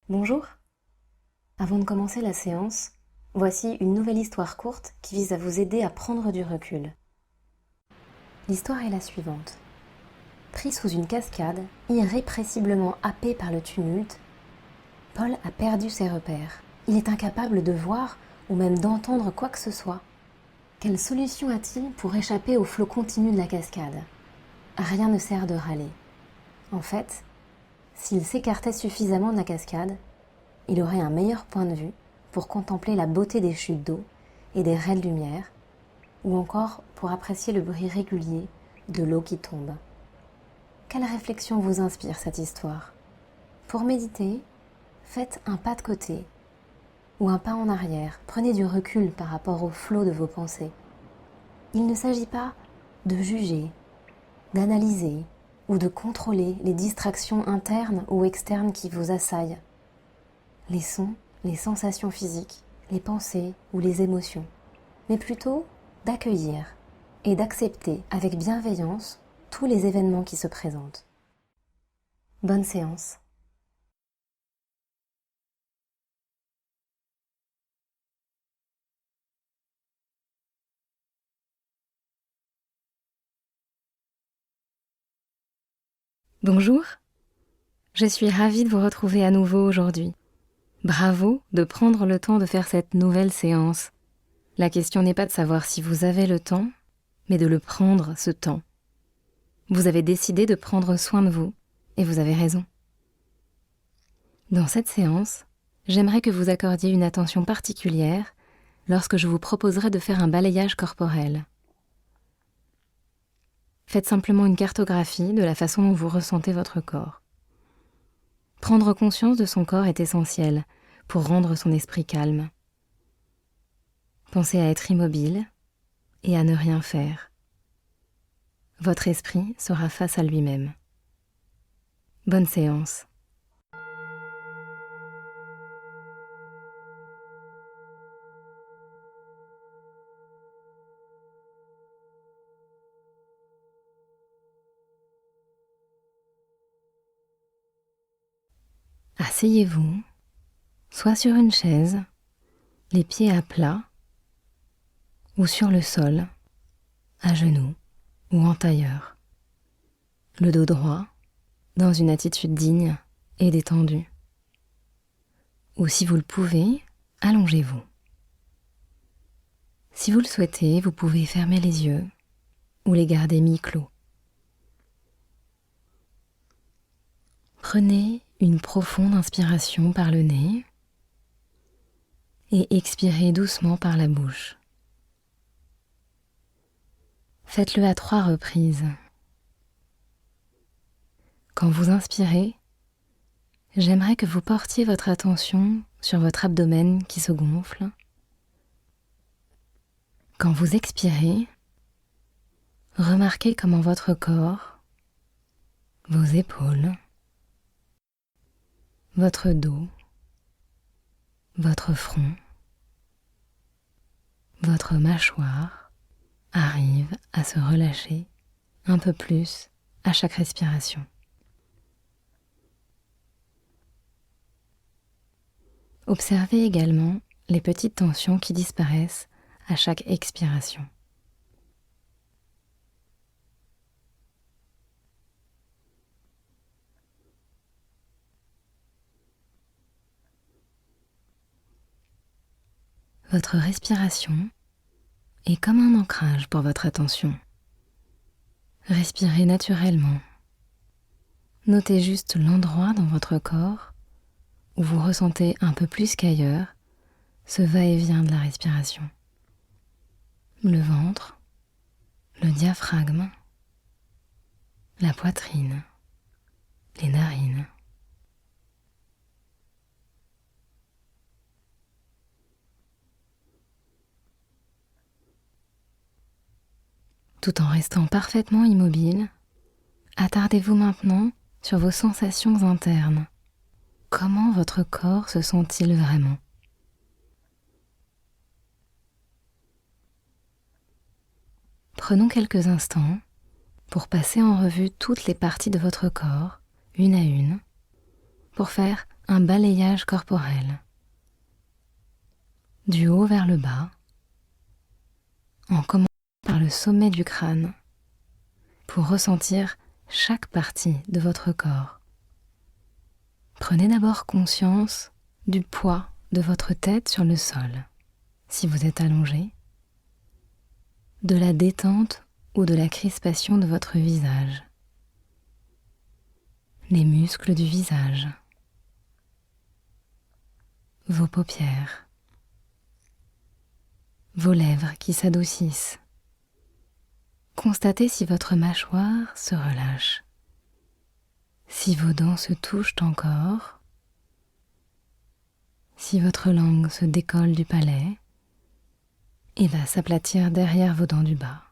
Bonjour. Avant de commencer la séance, voici une nouvelle histoire courte qui vise à vous aider à prendre du recul. L'histoire est la suivante. Pris sous une cascade, irrépressiblement happé par le tumulte, Paul a perdu ses repères. Il est incapable de voir ou même d'entendre quoi que ce soit. Quelle solution a-t-il pour échapper au flot continu de la cascade? Rien ne sert de râler. En fait, s'il s'écartait suffisamment de la cascade, il aurait un meilleur point de vue pour contempler la beauté des chutes d'eau et des raies de lumière, ou encore pour apprécier le bruit régulier de l'eau qui tombe. Quelle réflexion vous inspire cette histoire? Pour méditer, faites un pas de côté ou un pas en arrière. Prenez du recul par rapport au flot de vos pensées. Il ne s'agit pas de juger, d'analyser ou de contrôler les distractions internes ou externes qui vous assaillent. Les sons, les sensations physiques, les pensées ou les émotions, mais plutôt d'accueillir et d'accepter avec bienveillance tous les événements qui se présentent. Bonne séance. Bonjour, je suis ravie de vous retrouver à nouveau aujourd'hui. Bravo de prendre le temps de faire cette nouvelle séance. La question n'est pas de savoir si vous avez le temps, mais de le prendre, ce temps. Vous avez décidé de prendre soin de vous, et vous avez raison. Dans cette séance, j'aimerais que vous accordiez une attention particulière lorsque je vous proposerai de faire un balayage corporel. Faites simplement une cartographie de la façon dont vous ressentez votre corps. Prendre conscience de son corps est essentiel pour rendre son esprit calme. Pensez à être immobile et à ne rien faire. Votre esprit sera face à lui-même. Bonne séance. Asseyez-vous, soit sur une chaise, les pieds à plat, ou sur le sol, à genoux ou en tailleur. Le dos droit, dans une attitude digne et détendue. Ou si vous le pouvez, allongez-vous. Si vous le souhaitez, vous pouvez fermer les yeux ou les garder mi-clos. Prenez une profonde inspiration par le nez et expirez doucement par la bouche. Faites-le à 3 reprises. Quand vous inspirez, j'aimerais que vous portiez votre attention sur votre abdomen qui se gonfle. Quand vous expirez, remarquez comment votre corps, vos épaules, votre dos, votre front, votre mâchoire arrivent à se relâcher un peu plus à chaque respiration. Observez également les petites tensions qui disparaissent à chaque expiration. Votre respiration est comme un ancrage pour votre attention. Respirez naturellement. Notez juste l'endroit dans votre corps où vous ressentez un peu plus qu'ailleurs ce va-et-vient de la respiration. Le ventre, le diaphragme, la poitrine, les narines. Tout en restant parfaitement immobile, attardez-vous maintenant sur vos sensations internes. Comment votre corps se sent-il vraiment? Prenons quelques instants pour passer en revue toutes les parties de votre corps, une à une, pour faire un balayage corporel, du haut vers le bas, en commençant par le sommet du crâne, pour ressentir chaque partie de votre corps. Prenez d'abord conscience du poids de votre tête sur le sol, si vous êtes allongé, de la détente ou de la crispation de votre visage, les muscles du visage, vos paupières, vos lèvres qui s'adoucissent. Constatez si votre mâchoire se relâche, si vos dents se touchent encore, si votre langue se décolle du palais et va s'aplatir derrière vos dents du bas.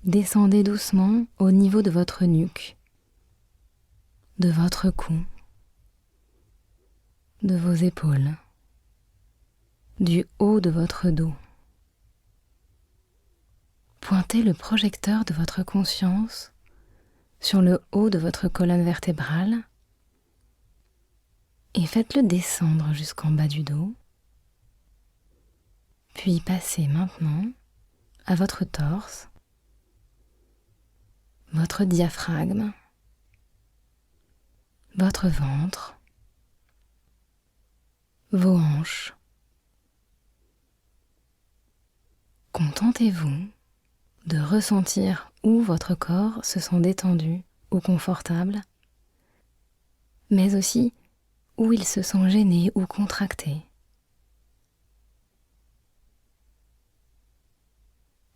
Descendez doucement au niveau de votre nuque, de votre cou, de vos épaules, du haut de votre dos. Pointez le projecteur de votre conscience sur le haut de votre colonne vertébrale et faites-le descendre jusqu'en bas du dos. Puis passez maintenant à votre torse, votre diaphragme, votre ventre, vos hanches. Contentez-vous de ressentir où votre corps se sent détendu ou confortable, mais aussi où il se sent gêné ou contracté.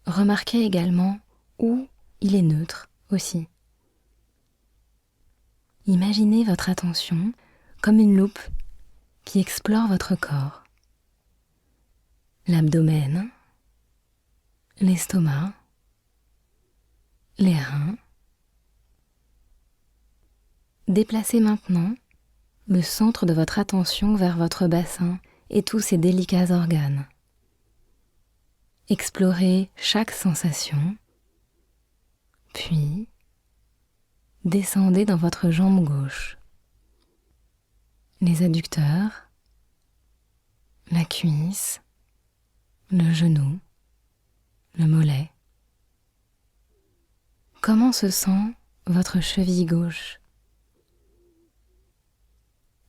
Remarquez également où il est neutre aussi. Imaginez votre attention comme une loupe qui explore votre corps. L'abdomen, l'estomac, les reins. Déplacez maintenant le centre de votre attention vers votre bassin et tous ses délicats organes. Explorez chaque sensation, puis descendez dans votre jambe gauche, les adducteurs, la cuisse, le genou, le mollet. Comment se sent votre cheville gauche?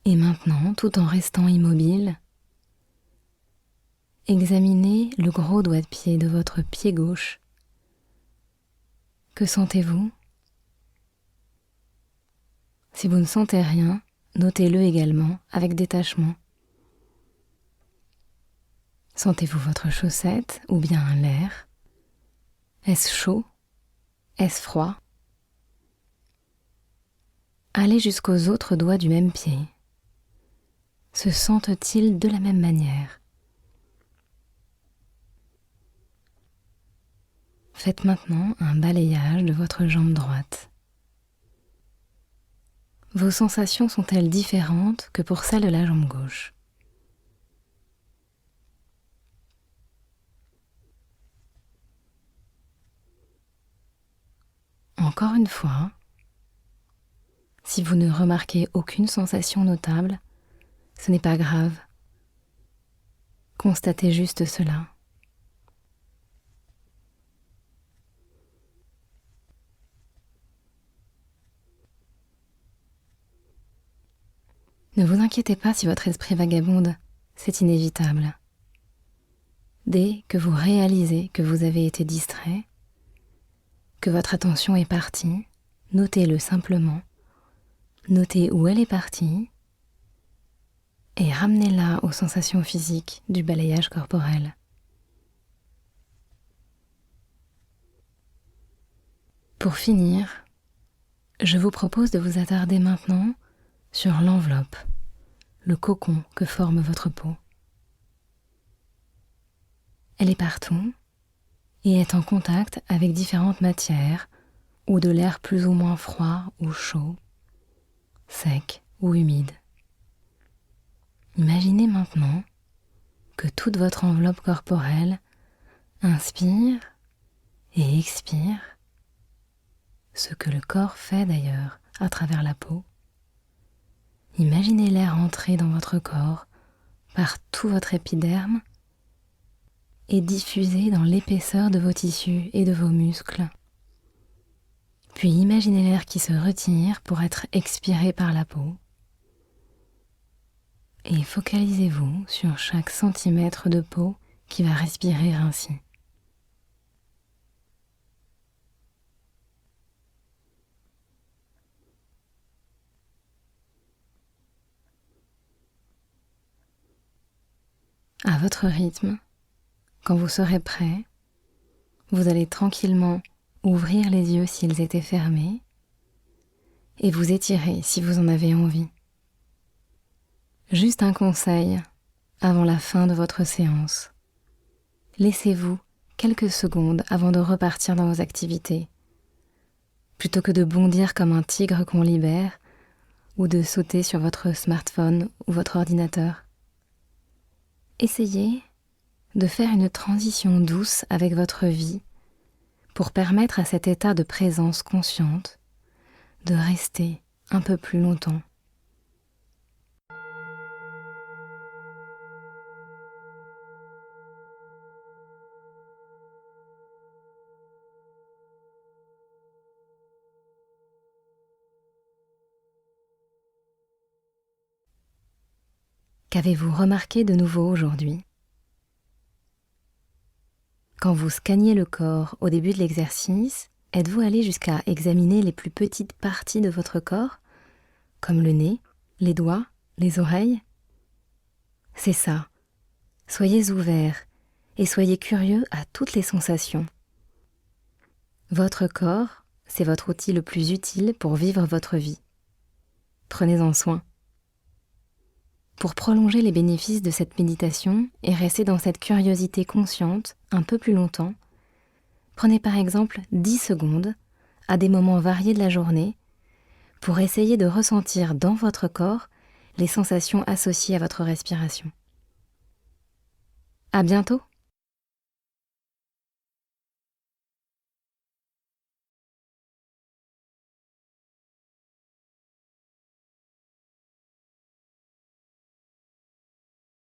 Et maintenant, tout en restant immobile, examinez le gros doigt de pied de votre pied gauche. Que sentez-vous? Si vous ne sentez rien, notez-le également avec détachement. Sentez-vous votre chaussette ou bien l'air? Est-ce chaud? Est-ce froid? Allez jusqu'aux autres doigts du même pied. Se sentent-ils de la même manière? Faites maintenant un balayage de votre jambe droite. Vos sensations sont-elles différentes que pour celles de la jambe gauche? Encore une fois, si vous ne remarquez aucune sensation notable, ce n'est pas grave. Constatez juste cela. Ne vous inquiétez pas si votre esprit vagabonde, c'est inévitable. Dès que vous réalisez que vous avez été distrait, que votre attention est partie, notez-le simplement. Notez où elle est partie et ramenez-la aux sensations physiques du balayage corporel. Pour finir, je vous propose de vous attarder maintenant sur l'enveloppe, le cocon que forme votre peau. Elle est partout et est en contact avec différentes matières ou de l'air plus ou moins froid ou chaud, sec ou humide. Imaginez maintenant que toute votre enveloppe corporelle inspire et expire, ce que le corps fait d'ailleurs à travers la peau, Imaginez l'air entrer dans votre corps par tout votre épiderme et diffuser dans l'épaisseur de vos tissus et de vos muscles. Puis imaginez l'air qui se retire pour être expiré par la peau. Et focalisez-vous sur chaque centimètre de peau qui va respirer ainsi. À votre rythme, quand vous serez prêt, vous allez tranquillement ouvrir les yeux s'ils étaient fermés et vous étirer si vous en avez envie. Juste un conseil avant la fin de votre séance. Laissez-vous quelques secondes avant de repartir dans vos activités, plutôt que de bondir comme un tigre qu'on libère ou de sauter sur votre smartphone ou votre ordinateur. Essayez de faire une transition douce avec votre vie pour permettre à cet état de présence consciente de rester un peu plus longtemps. Qu'avez-vous remarqué de nouveau aujourd'hui ? Quand vous scanniez le corps au début de l'exercice, êtes-vous allé jusqu'à examiner les plus petites parties de votre corps, comme le nez, les doigts, les oreilles ? C'est ça. Soyez ouverts et soyez curieux à toutes les sensations. Votre corps, c'est votre outil le plus utile pour vivre votre vie. Prenez-en soin. Pour prolonger les bénéfices de cette méditation et rester dans cette curiosité consciente un peu plus longtemps, prenez par exemple 10 secondes à des moments variés de la journée pour essayer de ressentir dans votre corps les sensations associées à votre respiration. À bientôt!